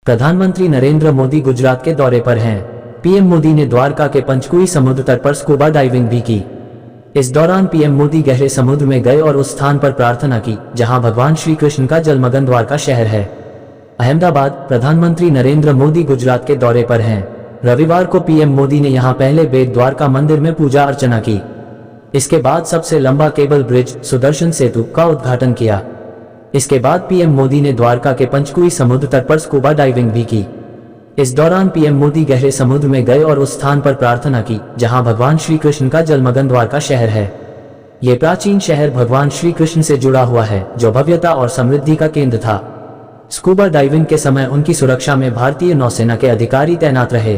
प्रधानमंत्री नरेंद्र मोदी गुजरात के दौरे पर हैं। पीएम मोदी ने द्वारका के पंचकुई समुद्र तट पर स्कूबा डाइविंग भी की। इस दौरान पीएम मोदी गहरे समुद्र में गए और उस स्थान पर प्रार्थना की जहां भगवान श्री कृष्ण का जलमग्न द्वारका शहर है। अहमदाबाद। प्रधानमंत्री नरेंद्र मोदी गुजरात के दौरे पर हैं। रविवार को पीएम मोदी ने यहां पहले बेट द्वारका मंदिर में पूजा अर्चना की। इसके बाद सबसे लंबा केबल ब्रिज सुदर्शन सेतु का उद्घाटन किया। इसके बाद पीएम मोदी ने द्वारका के पंचकुई समुद्र तट पर स्कूबा डाइविंग भी की। इस दौरान पीएम मोदी गहरे समुद्र में गए और उस स्थान पर प्रार्थना की जहां भगवान श्री कृष्ण का जलमग्न द्वारका शहर है। ये प्राचीन शहर भगवान श्री कृष्ण से जुड़ा हुआ है जो भव्यता और समृद्धि का केंद्र था। स्कूबा डाइविंग के समय उनकी सुरक्षा में भारतीय नौसेना के अधिकारी तैनात रहे।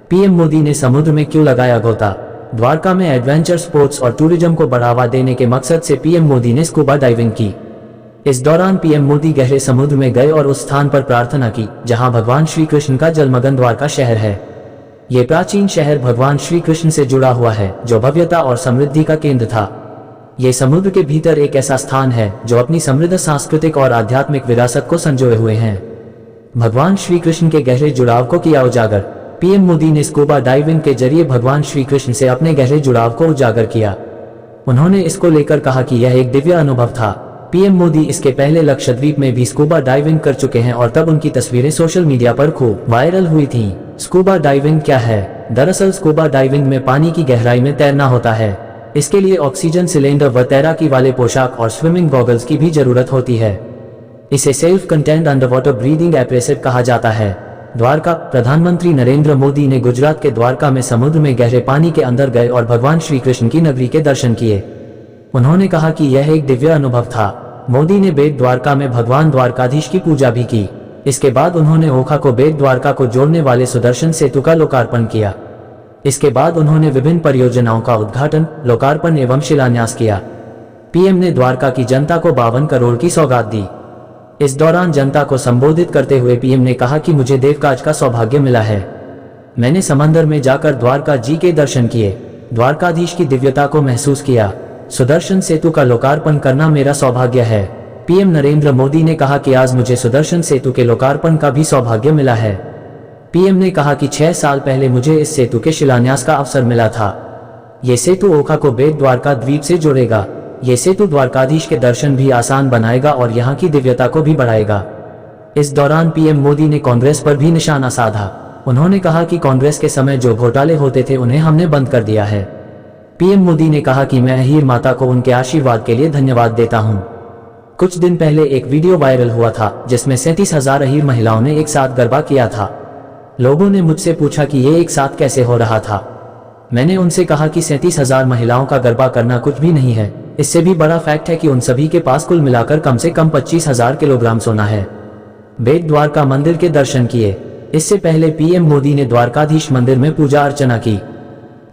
पीएम मोदी ने समुद्र में क्यों लगाया गोता? द्वारका में एडवेंचर स्पोर्ट्स और टूरिज्म को बढ़ावा देने के मकसद से पीएम मोदी ने स्कूबा डाइविंग की। इस दौरान पीएम मोदी गहरे समुद्र में गए और उस स्थान पर प्रार्थना की जहां भगवान श्री कृष्ण का जलमग्न द्वारका शहर है। ये प्राचीन शहर भगवान श्री कृष्ण से जुड़ा हुआ है जो भव्यता और समृद्धि का केंद्र था। ये समुद्र के भीतर एक ऐसा स्थान है जो अपनी समृद्ध सांस्कृतिक और आध्यात्मिक विरासत को संजोए हुए हैं। भगवान श्री कृष्ण के गहरे जुड़ाव को किया उजागर। पीएम मोदी ने स्कूबा डाइविंग के जरिए भगवान श्री कृष्ण से अपने गहरे जुड़ाव को उजागर किया। उन्होंने इसको लेकर कहा कि यह एक दिव्य अनुभव था। पीएम मोदी इसके पहले लक्षद्वीप में भी स्कूबा डाइविंग कर चुके हैं और तब उनकी तस्वीरें सोशल मीडिया पर खूब वायरल हुई थीं। स्कूबा डाइविंग क्या है? दरअसल स्कूबा डाइविंग में पानी की गहराई में तैरना होता है। इसके लिए ऑक्सीजन सिलेंडर व तैराकी वाले पोशाक और स्विमिंग गॉगल्स की भी जरूरत होती है। इसे सेल्फ कंटेंड अंडरवाटर ब्रीदिंग एपरेसिव कहा जाता है। द्वारका। प्रधानमंत्री नरेंद्र मोदी ने गुजरात के द्वारका में समुद्र में गहरे पानी के अंदर गए और भगवान श्री कृष्ण की नगरी के दर्शन किए। उन्होंने कहा कि यह एक दिव्य अनुभव था। मोदी ने बेट द्वारका में भगवान द्वारकाधीश की पूजा भी की। इसके बाद उन्होंने ओखा को बेट द्वारका को जोड़ने वाले सुदर्शन सेतु का लोकार्पण किया। इसके बाद उन्होंने विभिन्न परियोजनाओं का उद्घाटन, लोकार्पण एवं शिलान्यास किया। पीएम ने द्वारका की जनता को 52 करोड़ की सौगात दी। इस दौरान जनता को संबोधित करते हुए पीएम ने कहा कि मुझे देवकाज का सौभाग्य मिला है। मैंने समंदर में जाकर द्वारका जी के दर्शन किए, द्वारकाधीश की दिव्यता को महसूस किया। सुदर्शन सेतु का लोकार्पण करना मेरा सौभाग्य है। पीएम नरेंद्र मोदी ने कहा कि आज मुझे सुदर्शन सेतु के लोकार्पण का भी सौभाग्य मिला है। पीएम ने कहा कि 6 साल पहले मुझे इस सेतु के शिलान्यास का अवसर मिला था। ये सेतु ओखा को बेट द्वारका द्वीप से जोड़ेगा। ये सेतु द्वारकाधीश के दर्शन भी आसान बनाएगा और यहाँ की दिव्यता को भी बढ़ाएगा। इस दौरान पीएम मोदी ने कांग्रेस पर भी निशाना साधा। उन्होंने कहा कि कांग्रेस के समय जो घोटाले होते थे उन्हें हमने बंद कर दिया है। पीएम मोदी ने कहा कि मैं अहीर माता को उनके आशीर्वाद के लिए धन्यवाद देता हूं। कुछ दिन पहले एक वीडियो वायरल हुआ था जिसमें 37,000 अहीर महिलाओं ने एक साथ गरबा किया था। लोगों ने मुझसे पूछा कि ये एक साथ कैसे हो रहा था। मैंने उनसे कहा कि 37,000 महिलाओं का गरबा करना कुछ भी नहीं है। इससे भी बड़ा फैक्ट है कि उन सभी के पास कुल मिलाकर कम से कम 25,000 किलोग्राम सोना है। बेट द्वारका मंदिर के दर्शन किए। इससे पहले पीएम मोदी ने द्वारकाधीश मंदिर में पूजा अर्चना की।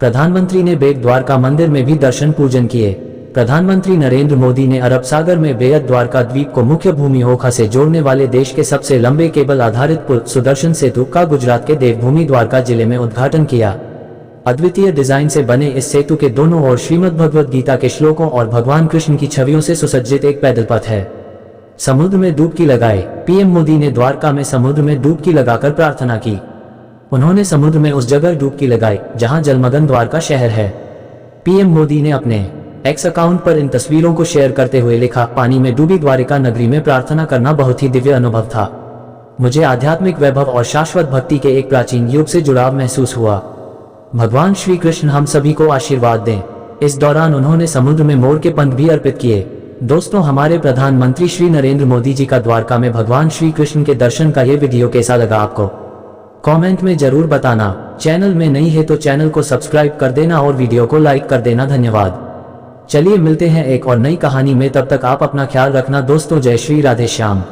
प्रधानमंत्री ने बेट द्वारका मंदिर में भी दर्शन पूजन किए। प्रधानमंत्री नरेंद्र मोदी ने अरब सागर में बेट द्वारका द्वीप को मुख्य भूमि ओखा से जोड़ने वाले देश के सबसे लंबे केबल आधारित पुल सुदर्शन सेतु का गुजरात के देवभूमि द्वारका जिले में उद्घाटन किया। अद्वितीय डिजाइन से बने इस सेतु के दोनों ओर श्रीमद् भगवद गीता के श्लोकों और भगवान कृष्ण की छवियों से सुसज्जित एक पैदल पथ है। समुद्र में डुबकी लगाए। पीएम मोदी ने द्वारका में समुद्र में डुबकी लगाकर प्रार्थना की। उन्होंने समुद्र में उस जगह डुबकी लगाई जहां जलमग्न द्वारका शहर है। पीएम मोदी ने अपने एक्स अकाउंट पर इन तस्वीरों को शेयर करते हुए लिखा, पानी में डूबी द्वारिका नगरी में प्रार्थना करना बहुत ही दिव्य अनुभव था। मुझे आध्यात्मिक वैभव और शाश्वत भक्ति के एक प्राचीन युग से जुड़ाव महसूस हुआ। भगवान श्री कृष्ण हम सभी को आशीर्वाद दें। इस दौरान उन्होंने समुद्र में मोर के पंख भी अर्पित किए। दोस्तों, हमारे प्रधानमंत्री श्री नरेंद्र मोदी जी का द्वारका में भगवान श्री कृष्ण के दर्शन का ये वीडियो कैसा लगा आपको? कमेंट में जरूर बताना। चैनल में नई है तो चैनल को सब्सक्राइब कर देना और वीडियो को लाइक कर देना। धन्यवाद। चलिए मिलते हैं एक और नई कहानी में, तब तक आप अपना ख्याल रखना दोस्तों। जय श्री राधे श्याम।